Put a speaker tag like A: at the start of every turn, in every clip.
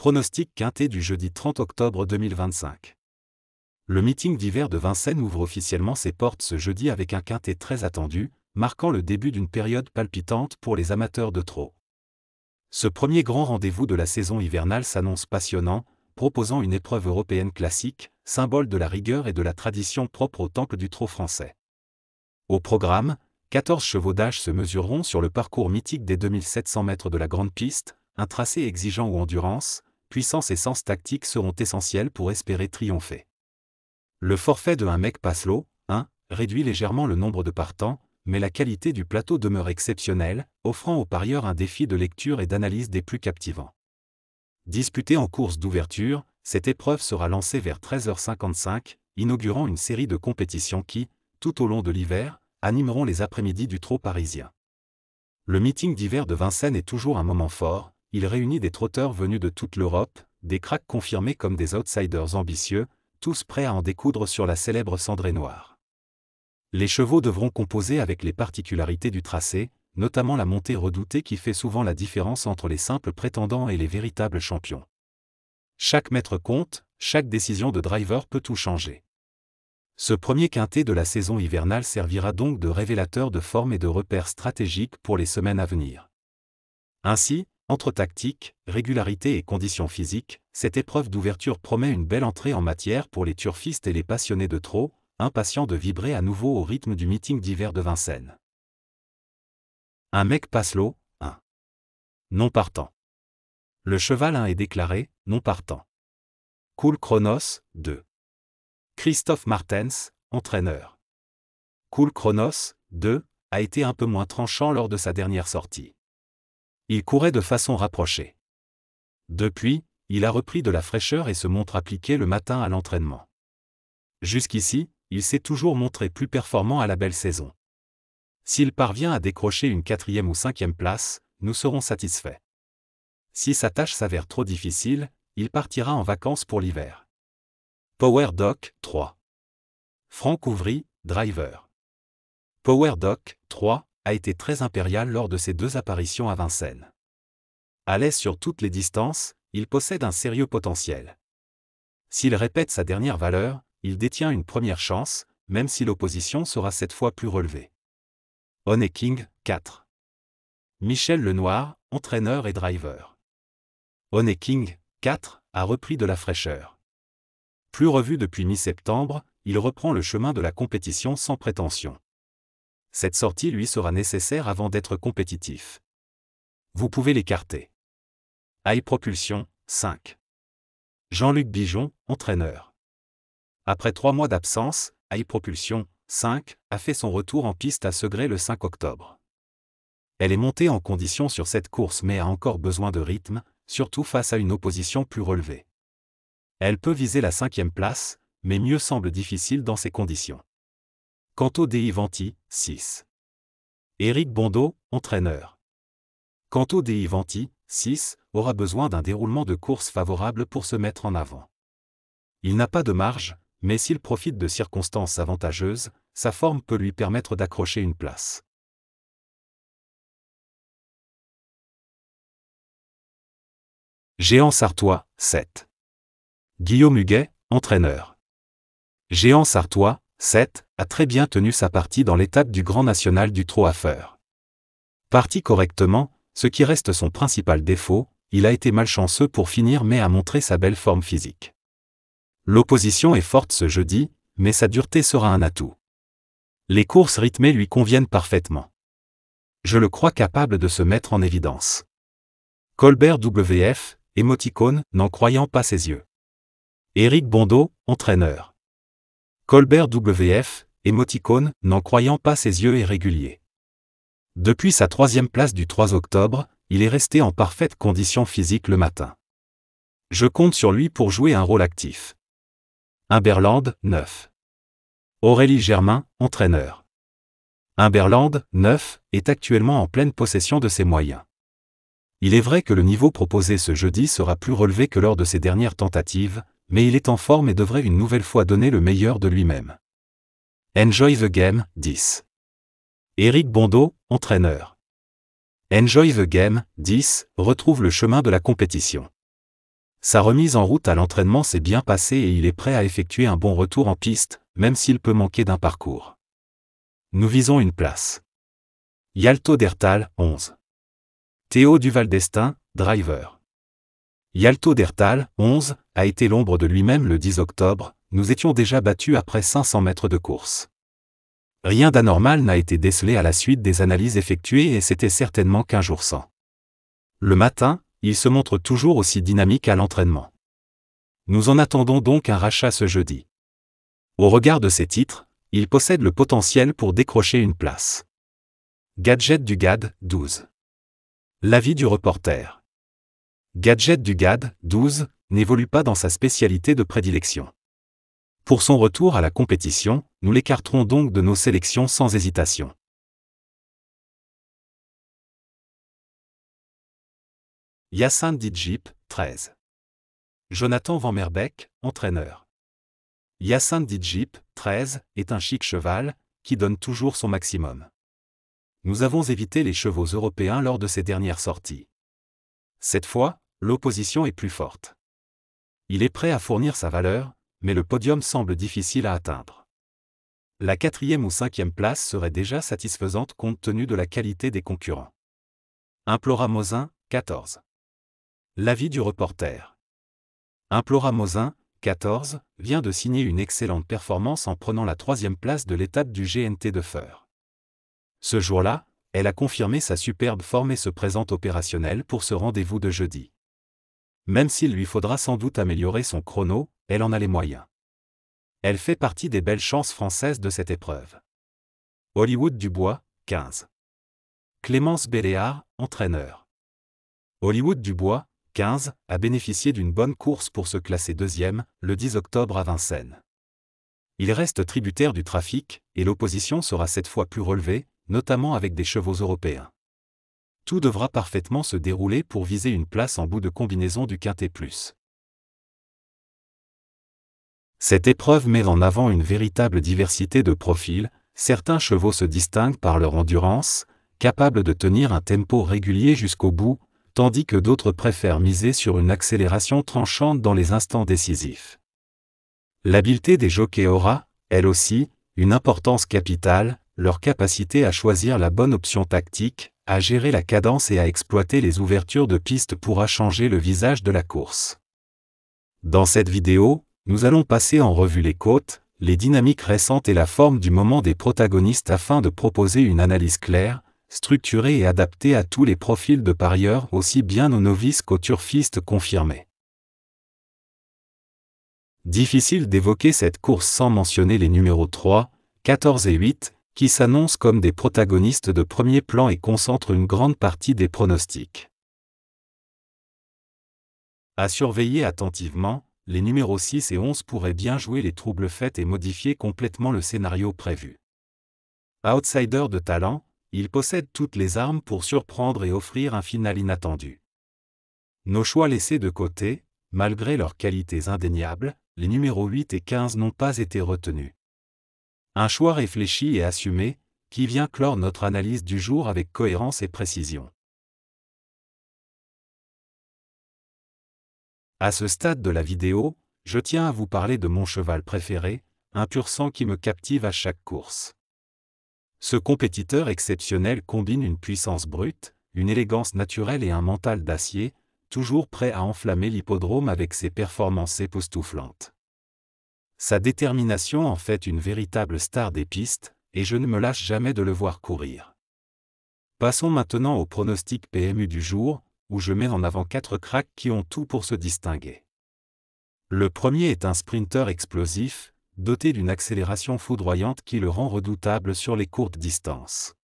A: Pronostic quintet du jeudi 30 octobre 2025. Le meeting d'hiver de Vincennes ouvre officiellement ses portes ce jeudi avec un quintet très attendu, marquant le début d'une période palpitante pour les amateurs de trot. Ce premier grand rendez-vous de la saison hivernale s'annonce passionnant, proposant une épreuve européenne classique, symbole de la rigueur et de la tradition propre au temple du trot français. Au programme, 14 chevaux d'âge se mesureront sur le parcours mythique des 2700 mètres de la grande piste, un tracé exigeant où endurance, puissance et sens tactique seront essentiels pour espérer triompher. Le forfait de un mec Paslot, 1, réduit légèrement le nombre de partants, mais la qualité du plateau demeure exceptionnelle, offrant aux parieurs un défi de lecture et d'analyse des plus captivants. Disputée en course d'ouverture, cette épreuve sera lancée vers 13h55, inaugurant une série de compétitions qui, tout au long de l'hiver, animeront les après-midi du trot parisien. Le meeting d'hiver de Vincennes est toujours un moment fort, il réunit des trotteurs venus de toute l'Europe, des cracks confirmés comme des outsiders ambitieux, tous prêts à en découdre sur la célèbre cendrée noire. Les chevaux devront composer avec les particularités du tracé, notamment la montée redoutée qui fait souvent la différence entre les simples prétendants et les véritables champions. Chaque mètre compte, chaque décision de driver peut tout changer. Ce premier quintet de la saison hivernale servira donc de révélateur de forme et de repères stratégiques pour les semaines à venir. Ainsi, entre tactique, régularité et conditions physiques, cette épreuve d'ouverture promet une belle entrée en matière pour les turfistes et les passionnés de trot, impatients de vibrer à nouveau au rythme du meeting d'hiver de Vincennes. Un mec Paslot, 1. Non partant. Le cheval 1 est déclaré, non partant. Cool Chronos, 2. Christophe Martens, entraîneur. Cool Chronos, 2, a été un peu moins tranchant lors de sa dernière sortie. Il courait de façon rapprochée. Depuis, il a repris de la fraîcheur et se montre appliqué le matin à l'entraînement. Jusqu'ici, il s'est toujours montré plus performant à la belle saison. S'il parvient à décrocher une 4e ou 5e place, nous serons satisfaits. Si sa tâche s'avère trop difficile, il partira en vacances pour l'hiver. Power Doc, 3. Franck Ouvry, driver. Power Doc, 3, a été très impérial lors de ses 2 apparitions à Vincennes. À l'aise sur toutes les distances, il possède un sérieux potentiel. S'il répète sa dernière valeur, il détient une première chance, même si l'opposition sera cette fois plus relevée. Honey King, 4. Michel Lenoir, entraîneur et driver. Honey King, 4, a repris de la fraîcheur. Plus revu depuis mi-septembre, il reprend le chemin de la compétition sans prétention. Cette sortie lui sera nécessaire avant d'être compétitif. Vous pouvez l'écarter. High Propulsion, 5. Jean-Luc Bijon, entraîneur. Après 3 mois d'absence, High Propulsion, 5, a fait son retour en piste à Segré le 5 octobre. Elle est montée en condition sur cette course mais a encore besoin de rythme, surtout face à une opposition plus relevée. Elle peut viser la 5e place, mais mieux semble difficile dans ces conditions. Canto Dei Vanti, 6. Éric Bondeau, entraîneur. Canto Dei Vanti, 6, aura besoin d'un déroulement de course favorable pour se mettre en avant. Il n'a pas de marge, mais s'il profite de circonstances avantageuses, sa forme peut lui permettre d'accrocher une place. Géant Sartois, 7. Guillaume Huguet, entraîneur. Géant Sartois, 7, a très bien tenu sa partie dans l'étape du Grand National du trot à feur. Parti correctement, ce qui reste son principal défaut, il a été malchanceux pour finir mais a montré sa belle forme physique. L'opposition est forte ce jeudi, mais sa dureté sera un atout. Les courses rythmées lui conviennent parfaitement. Je le crois capable de se mettre en évidence. Colbert WF, émoticône, n'en croyant pas ses yeux. Éric Bondeau, entraîneur. Colbert WF, émoticône, n'en croyant pas ses yeux et régulier. Depuis sa 3e place du 3 octobre, il est resté en parfaite condition physique le matin. Je compte sur lui pour jouer un rôle actif. Humberland, 9. Aurélie Germain, entraîneur. Humberland, 9, est actuellement en pleine possession de ses moyens. Il est vrai que le niveau proposé ce jeudi sera plus relevé que lors de ses dernières tentatives, mais il est en forme et devrait une nouvelle fois donner le meilleur de lui-même. Enjoy the Game, 10. Éric Bondeau, entraîneur. Enjoy the Game, 10, retrouve le chemin de la compétition. Sa remise en route à l'entraînement s'est bien passée et il est prêt à effectuer un bon retour en piste, même s'il peut manquer d'un parcours. Nous visons une place. Yalto Dertal, 11. Théo Duval-Destin, driver. Yalto Dertal, 11, a été l'ombre de lui-même le 10 octobre, nous étions déjà battus après 500 mètres de course. Rien d'anormal n'a été décelé à la suite des analyses effectuées et c'était certainement qu'un jour sans. Le matin, il se montre toujours aussi dynamique à l'entraînement. Nous en attendons donc un rachat ce jeudi. Au regard de ses titres, il possède le potentiel pour décrocher une place. Gadget du GAD, 12. L'avis du reporter. Gadget du GAD, 12, n'évolue pas dans sa spécialité de prédilection. Pour son retour à la compétition, nous l'écarterons donc de nos sélections sans hésitation. Yacine Djip, 13. Jonathan Van Merbeek, entraîneur. Yacine Djip, 13, est un chic cheval, qui donne toujours son maximum. Nous avons évité les chevaux européens lors de ces dernières sorties. Cette fois, l'opposition est plus forte. Il est prêt à fournir sa valeur, mais le podium semble difficile à atteindre. La 4e ou 5e place serait déjà satisfaisante compte tenu de la qualité des concurrents. Implora Mosin, 14. L'avis du reporter. Implora Mosin, 14, vient de signer une excellente performance en prenant la 3e place de l'étape du GNT de Feur. Ce jour-là, elle a confirmé sa superbe forme et se présente opérationnelle pour ce rendez-vous de jeudi. Même s'il lui faudra sans doute améliorer son chrono, elle en a les moyens. Elle fait partie des belles chances françaises de cette épreuve. Hollywood Dubois, 15. Clémence Béléard, entraîneur. Hollywood Dubois, 15, a bénéficié d'une bonne course pour se classer 2e, le 10 octobre à Vincennes. Il reste tributaire du trafic, et l'opposition sera cette fois plus relevée, notamment avec des chevaux européens. Tout devra parfaitement se dérouler pour viser une place en bout de combinaison du Quintet Plus. Cette épreuve met en avant une véritable diversité de profils, certains chevaux se distinguent par leur endurance, capables de tenir un tempo régulier jusqu'au bout, tandis que d'autres préfèrent miser sur une accélération tranchante dans les instants décisifs. L'habileté des jockeys aura, elle aussi, une importance capitale, leur capacité à choisir la bonne option tactique, à gérer la cadence et à exploiter les ouvertures de piste pourra changer le visage de la course. Dans cette vidéo, nous allons passer en revue les côtes, les dynamiques récentes et la forme du moment des protagonistes afin de proposer une analyse claire, structurée et adaptée à tous les profils de parieurs aussi bien aux novices qu'aux turfistes confirmés. Difficile d'évoquer cette course sans mentionner les numéros 3, 14 et 8, qui s'annoncent comme des protagonistes de premier plan et concentrent une grande partie des pronostics. À surveiller attentivement, les numéros 6 et 11 pourraient bien jouer les troubles faits et modifier complètement le scénario prévu. Outsider de talent, ils possèdent toutes les armes pour surprendre et offrir un final inattendu. Nos choix laissés de côté, malgré leurs qualités indéniables, les numéros 8 et 15 n'ont pas été retenus. Un choix réfléchi et assumé, qui vient clore notre analyse du jour avec cohérence et précision. À ce stade de la vidéo, je tiens à vous parler de mon cheval préféré, un pur sang qui me captive à chaque course. Ce compétiteur exceptionnel combine une puissance brute, une élégance naturelle et un mental d'acier, toujours prêt à enflammer l'hippodrome avec ses performances époustouflantes. Sa détermination en fait une véritable star des pistes, et je ne me lâche jamais de le voir courir. Passons maintenant au pronostic PMU du jour, où je mets en avant 4 cracks qui ont tout pour se distinguer. Le premier est un sprinter explosif, doté d'une accélération foudroyante qui le rend redoutable sur les courtes distances.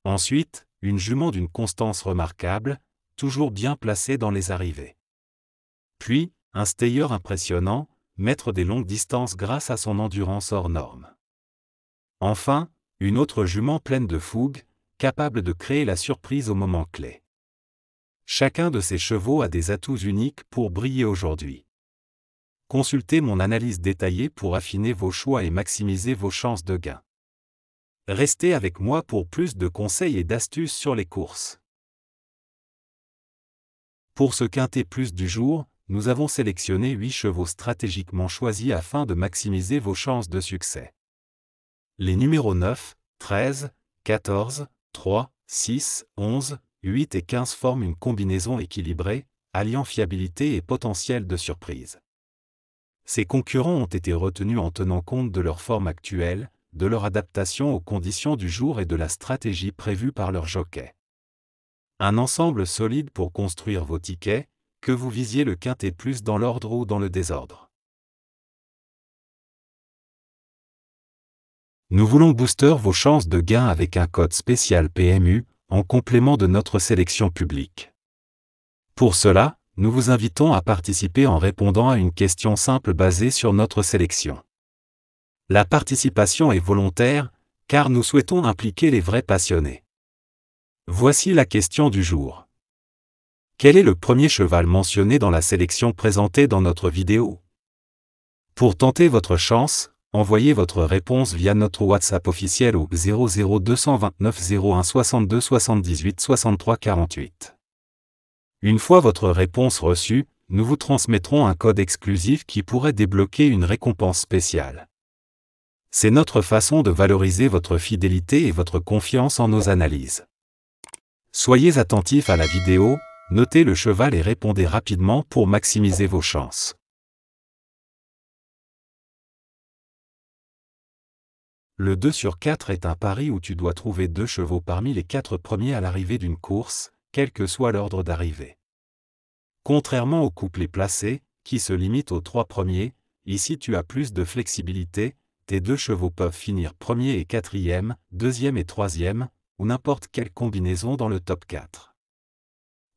A: Ensuite, une jument d'une constance remarquable, toujours bien placée dans les arrivées. Puis, un stayer impressionnant, maître des longues distances grâce à son endurance hors norme. Enfin, une autre jument pleine de fougue, capable de créer la surprise au moment clé. Chacun de ces chevaux a des atouts uniques pour briller aujourd'hui. Consultez mon analyse détaillée pour affiner vos choix et maximiser vos chances de gain. Restez avec moi pour plus de conseils et d'astuces sur les courses. Pour ce Quintet Plus du jour, nous avons sélectionné 8 chevaux stratégiquement choisis afin de maximiser vos chances de succès. Les numéros 9, 13, 14, 3, 6, 11, 8 et 15 forment une combinaison équilibrée, alliant fiabilité et potentiel de surprise. Ces concurrents ont été retenus en tenant compte de leur forme actuelle, de leur adaptation aux conditions du jour et de la stratégie prévue par leur jockey. Un ensemble solide pour construire vos tickets, que vous visiez le quintet plus dans l'ordre ou dans le désordre. Nous voulons booster vos chances de gain avec un code spécial PMU, en complément de notre sélection publique. Pour cela, nous vous invitons à participer en répondant à une question simple basée sur notre sélection. La participation est volontaire, car nous souhaitons impliquer les vrais passionnés. Voici la question du jour. Quel est le premier cheval mentionné dans la sélection présentée dans notre vidéo? Pour tenter votre chance, envoyez votre réponse via notre WhatsApp officiel au 00229 01 62 78 63 48. Une fois votre réponse reçue, nous vous transmettrons un code exclusif qui pourrait débloquer une récompense spéciale. C'est notre façon de valoriser votre fidélité et votre confiance en nos analyses. Soyez attentifs à la vidéo, notez le cheval et répondez rapidement pour maximiser vos chances. Le 2 sur 4 est un pari où tu dois trouver 2 chevaux parmi les 4 premiers à l'arrivée d'une course, quel que soit l'ordre d'arrivée. Contrairement au couplet placé, qui se limite aux 3 premiers, ici tu as plus de flexibilité, tes 2 chevaux peuvent finir premier et quatrième, deuxième et troisième, ou n'importe quelle combinaison dans le top 4.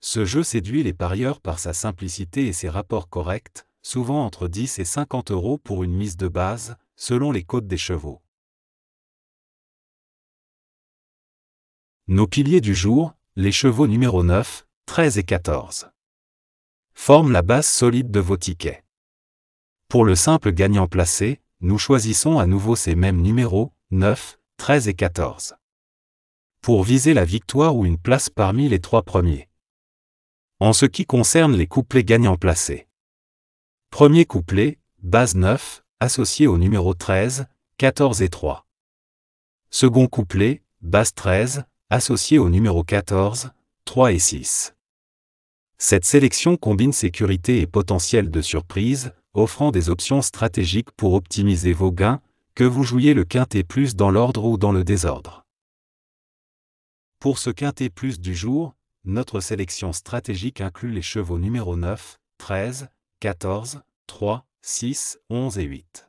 A: Ce jeu séduit les parieurs par sa simplicité et ses rapports corrects, souvent entre 10 et 50 € pour une mise de base, selon les cotes des chevaux. Nos piliers du jour, les chevaux numéro 9, 13 et 14. Forment la base solide de vos tickets. Pour le simple gagnant placé, nous choisissons à nouveau ces mêmes numéros, 9, 13 et 14. Pour viser la victoire ou une place parmi les 3 premiers. En ce qui concerne les couplets gagnants placés. Premier couplet, base 9, associé au numéro 13, 14 et 3. Second couplet, base 13, associé au numéro 14, 3 et 6. Cette sélection combine sécurité et potentiel de surprise, offrant des options stratégiques pour optimiser vos gains, que vous jouiez le quintet plus dans l'ordre ou dans le désordre. Pour ce quintet plus du jour, notre sélection stratégique inclut les chevaux numéro 9, 13, 14, 3, 6, 11 et 8.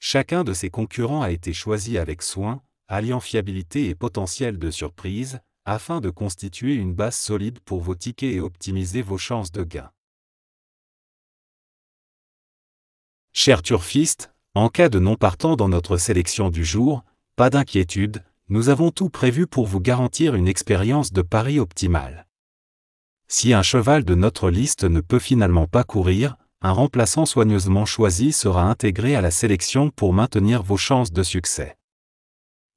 A: Chacun de ces concurrents a été choisi avec soin, alliant fiabilité et potentiel de surprise, afin de constituer une base solide pour vos tickets et optimiser vos chances de gain. Chers turfistes, en cas de non-partant dans notre sélection du jour, pas d'inquiétude, nous avons tout prévu pour vous garantir une expérience de pari optimale. Si un cheval de notre liste ne peut finalement pas courir, un remplaçant soigneusement choisi sera intégré à la sélection pour maintenir vos chances de succès.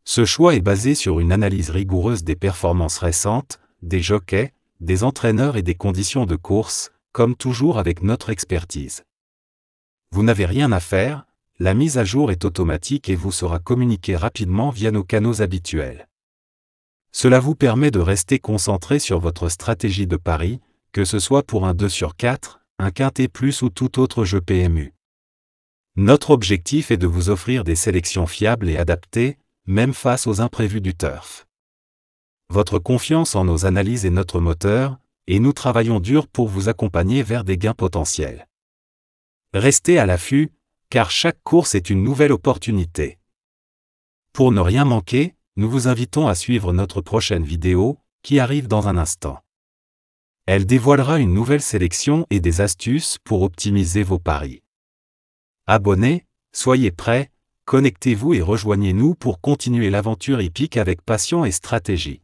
A: Ce choix est basé sur une analyse rigoureuse des performances récentes, des jockeys, des entraîneurs et des conditions de course, comme toujours avec notre expertise. Vous n'avez rien à faire, la mise à jour est automatique et vous sera communiquée rapidement via nos canaux habituels. Cela vous permet de rester concentré sur votre stratégie de pari, que ce soit pour un 2 sur 4, un quintet plus ou tout autre jeu PMU. Notre objectif est de vous offrir des sélections fiables et adaptées, même face aux imprévus du turf. Votre confiance en nos analyses est notre moteur, et nous travaillons dur pour vous accompagner vers des gains potentiels. Restez à l'affût, car chaque course est une nouvelle opportunité. Pour ne rien manquer, nous vous invitons à suivre notre prochaine vidéo, qui arrive dans un instant. Elle dévoilera une nouvelle sélection et des astuces pour optimiser vos paris. Abonnez, soyez prêts, connectez-vous et rejoignez-nous pour continuer l'aventure hippique avec passion et stratégie.